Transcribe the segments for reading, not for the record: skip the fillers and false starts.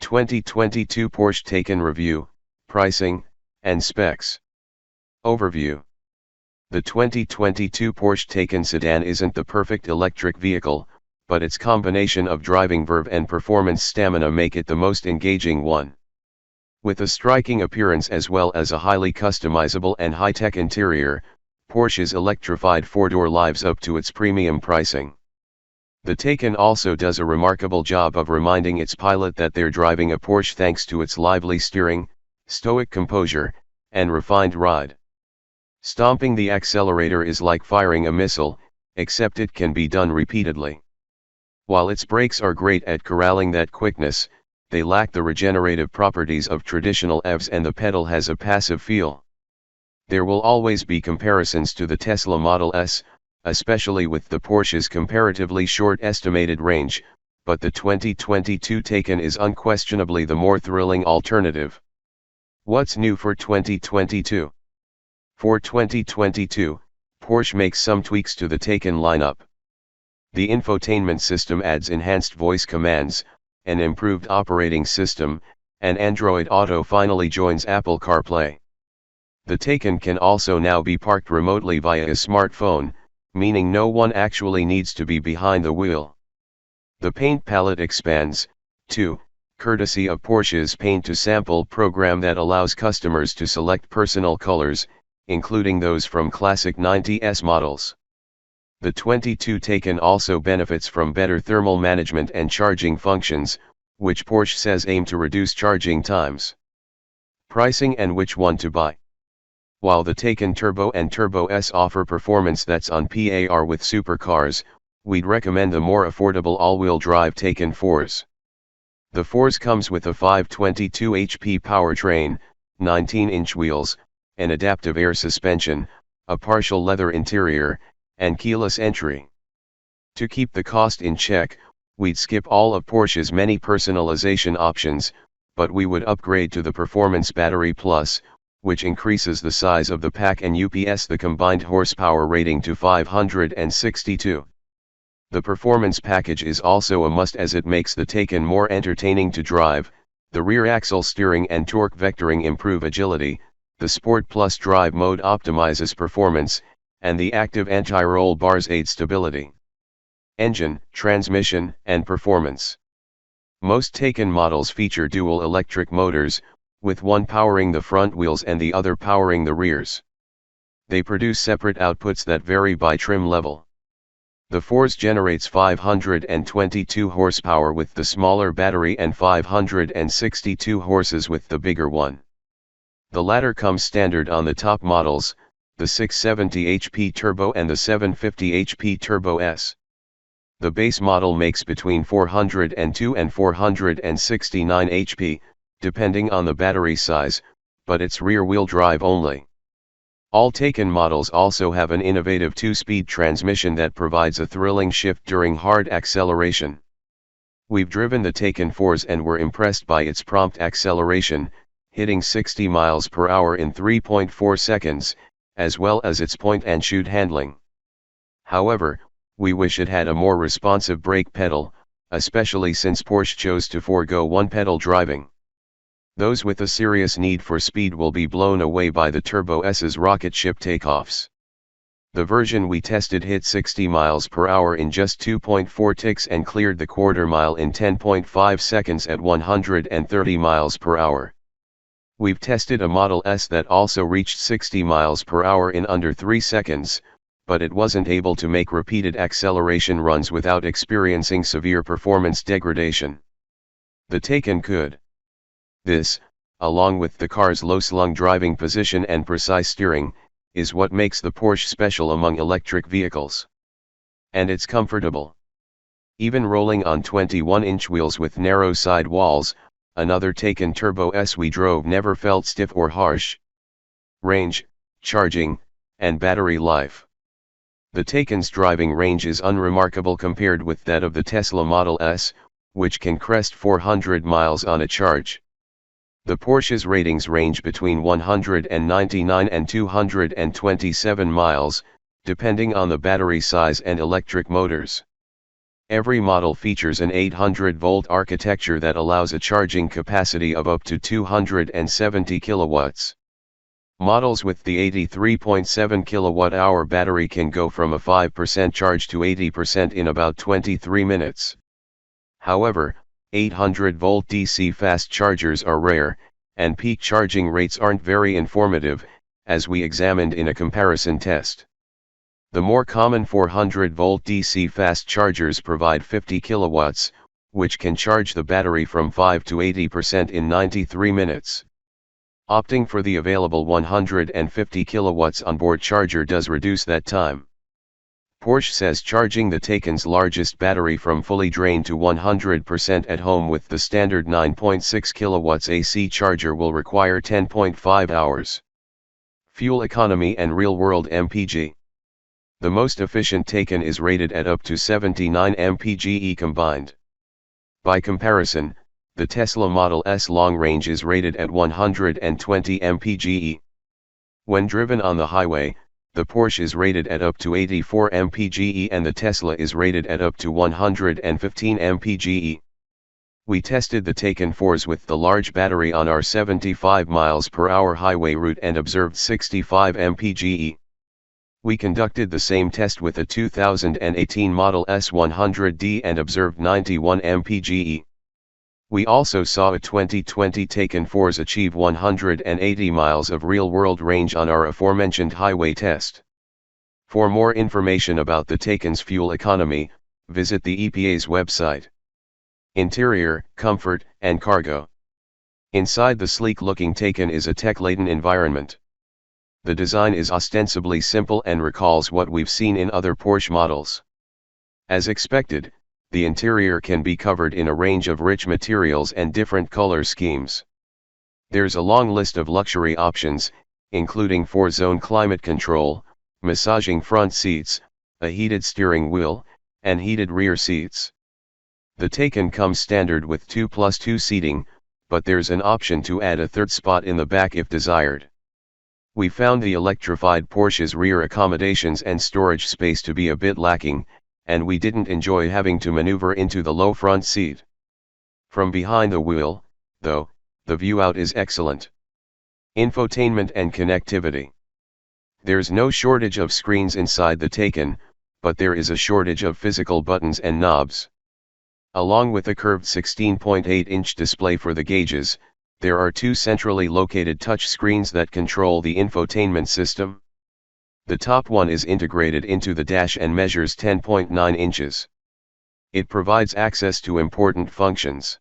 2022 Porsche Taycan Review, Pricing, and Specs. Overview. The 2022 Porsche Taycan sedan isn't the perfect electric vehicle, but its combination of driving verve and performance stamina make it the most engaging one. With a striking appearance as well as a highly customizable and high-tech interior, Porsche's electrified four-door lives up to its premium pricing. The Taycan also does a remarkable job of reminding its pilot that they're driving a Porsche thanks to its lively steering, stoic composure, and refined ride. Stomping the accelerator is like firing a missile, except it can be done repeatedly. While its brakes are great at corralling that quickness, they lack the regenerative properties of traditional EVs and the pedal has a passive feel. There will always be comparisons to the Tesla Model S, especially with the Porsche's comparatively short estimated range, but the 2022 Taycan is unquestionably the more thrilling alternative. What's new for 2022? For 2022, Porsche makes some tweaks to the Taycan lineup. The infotainment system adds enhanced voice commands, an improved operating system, and Android Auto finally joins Apple CarPlay. The Taycan can also now be parked remotely via a smartphone, meaning no one actually needs to be behind the wheel. The paint palette expands, too, courtesy of Porsche's Paint to Sample program that allows customers to select personal colors, including those from classic 90s models. The 22 Taycan also benefits from better thermal management and charging functions, which Porsche says aim to reduce charging times. Pricing and which one to buy. While the Taycan Turbo and Turbo S offer performance that's on par with supercars, we'd recommend the more affordable all-wheel drive Taycan 4s. The 4s comes with a 522 HP powertrain, 19-inch wheels, an adaptive air suspension, a partial leather interior, and keyless entry. To keep the cost in check, we'd skip all of Porsche's many personalization options, but we would upgrade to the Performance Battery Plus, which increases the size of the pack and UPS the combined horsepower rating to 562. The performance package is also a must as it makes the Taycan more entertaining to drive. The rear axle steering and torque vectoring improve agility, the Sport Plus drive mode optimizes performance, and the active anti-roll bars aid stability. Engine, transmission, and performance. Most Taycan models feature dual electric motors, with one powering the front wheels and the other powering the rears. They produce separate outputs that vary by trim level. The 4s generates 522 horsepower with the smaller battery and 562 horses with the bigger one. The latter comes standard on the top models, the 670 HP Turbo and the 750 HP Turbo S. The base model makes between 402 and 469 HP, depending on the battery size, but it's rear-wheel drive only. All Taycan models also have an innovative 2-speed transmission that provides a thrilling shift during hard acceleration. We've driven the Taycan 4s and were impressed by its prompt acceleration, hitting 60 miles per hour in 3.4 seconds, as well as its point-and-shoot handling. However, we wish it had a more responsive brake pedal, especially since Porsche chose to forego one-pedal driving. Those with a serious need for speed will be blown away by the Turbo S's rocket ship takeoffs. The version we tested hit 60 miles per hour in just 2.4 ticks and cleared the quarter mile in 10.5 seconds at 130 miles per hour. We've tested a Model S that also reached 60 miles per hour in under 3 seconds, but it wasn't able to make repeated acceleration runs without experiencing severe performance degradation. The Taycan could. This, along with the car's low-slung driving position and precise steering, is what makes the Porsche special among electric vehicles. And it's comfortable. Even rolling on 21-inch wheels with narrow side walls, another Taycan Turbo S we drove never felt stiff or harsh. Range, charging, and battery life. The Taycan's driving range is unremarkable compared with that of the Tesla Model S, which can crest 400 miles on a charge. The Porsche's ratings range between 199 and 227 miles, depending on the battery size and electric motors. Every model features an 800-volt architecture that allows a charging capacity of up to 270 kilowatts. Models with the 83.7 kilowatt-hour battery can go from a 5% charge to 80% in about 23 minutes. However, 800-volt DC fast chargers are rare, and peak charging rates aren't very informative, as we examined in a comparison test. The more common 400-volt DC fast chargers provide 50 kilowatts, which can charge the battery from 5 to 80% in 93 minutes. Opting for the available 150 kilowatts onboard charger does reduce that time. Porsche says charging the Taycan's largest battery from fully drained to 100% at home with the standard 9.6 kilowatts AC charger will require 10.5 hours. Fuel economy and real-world MPG. The most efficient Taycan is rated at up to 79 mpge combined. By comparison, the Tesla Model S long range is rated at 120 mpge. When driven on the highway, the Porsche is rated at up to 84 mpge and the Tesla is rated at up to 115 mpge. We tested the Taycan 4s with the large battery on our 75 miles per hour highway route and observed 65 mpge. We conducted the same test with a 2018 Model S 100D and observed 91 mpge. We also saw a 2020 Taycan 4s achieve 180 miles of real-world range on our aforementioned highway test. For more information about the Taycan's fuel economy, visit the EPA's website. Interior, comfort, and cargo. Inside the sleek-looking Taycan is a tech-laden environment. The design is ostensibly simple and recalls what we've seen in other Porsche models. As expected, the interior can be covered in a range of rich materials and different color schemes. There's a long list of luxury options, including 4-zone climate control, massaging front seats, a heated steering wheel, and heated rear seats. The Taycan comes standard with 2+2 seating, but there's an option to add a third spot in the back if desired. We found the electrified Porsche's rear accommodations and storage space to be a bit lacking, and we didn't enjoy having to maneuver into the low front seat. From behind the wheel, though, the view out is excellent. Infotainment and connectivity. There's no shortage of screens inside the Taycan, but there is a shortage of physical buttons and knobs. Along with a curved 16.8-inch display for the gauges, there are two centrally located touch screens that control the infotainment system. The top one is integrated into the dash and measures 10.9 inches. It provides access to important functions.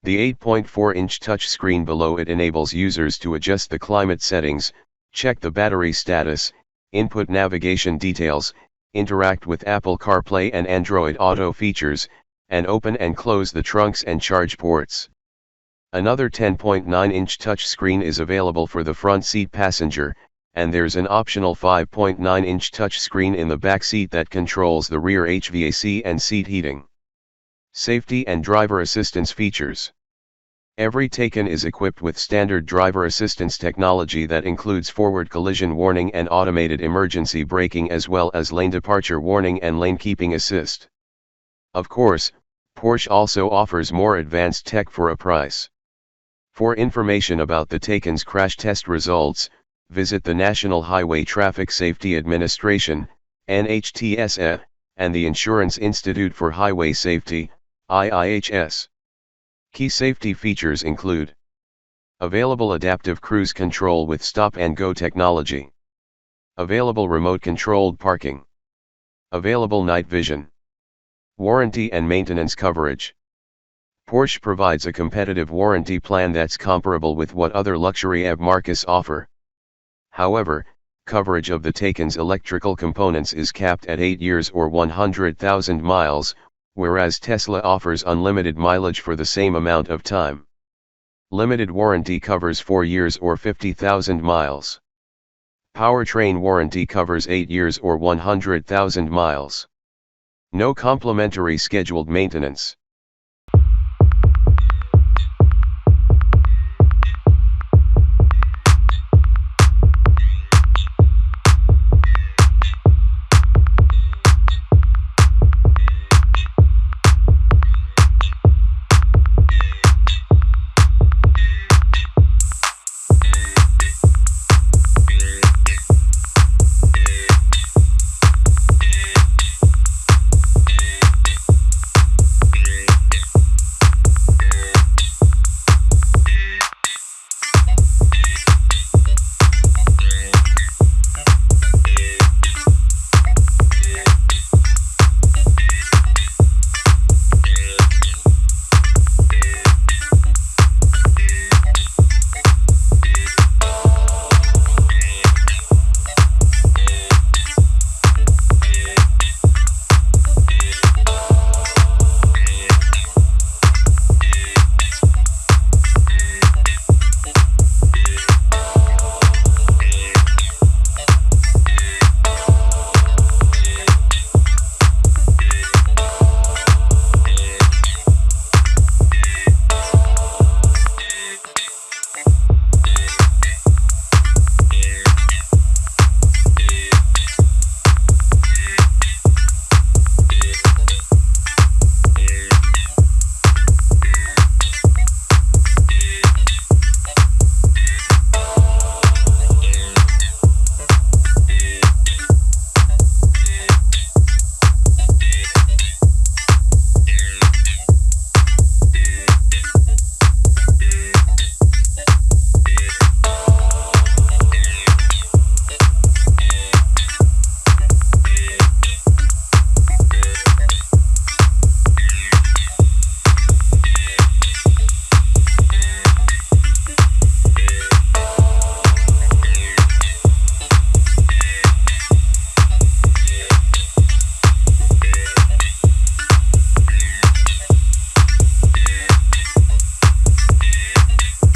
The 8.4-inch touchscreen below it enables users to adjust the climate settings, check the battery status, input navigation details, interact with Apple CarPlay and Android Auto features, and open and close the trunks and charge ports. Another 10.9-inch touchscreen is available for the front seat passenger, and there's an optional 5.9-inch touchscreen in the back seat that controls the rear HVAC and seat heating. Safety and driver assistance features. Every Taycan is equipped with standard driver assistance technology that includes forward collision warning and automated emergency braking as well as lane departure warning and lane keeping assist. Of course, Porsche also offers more advanced tech for a price. For information about the Taycan's crash test results, visit the National Highway Traffic Safety Administration, NHTSA, and the Insurance Institute for Highway Safety, IIHS. Key safety features include available adaptive cruise control with stop-and-go technology, available remote-controlled parking, available night vision, warranty and maintenance coverage. Porsche provides a competitive warranty plan that's comparable with what other luxury EV marques offer. However, coverage of the Taycan's electrical components is capped at 8 years or 100,000 miles, whereas Tesla offers unlimited mileage for the same amount of time. Limited warranty covers 4 years or 50,000 miles. Powertrain warranty covers 8 years or 100,000 miles. No complimentary scheduled maintenance.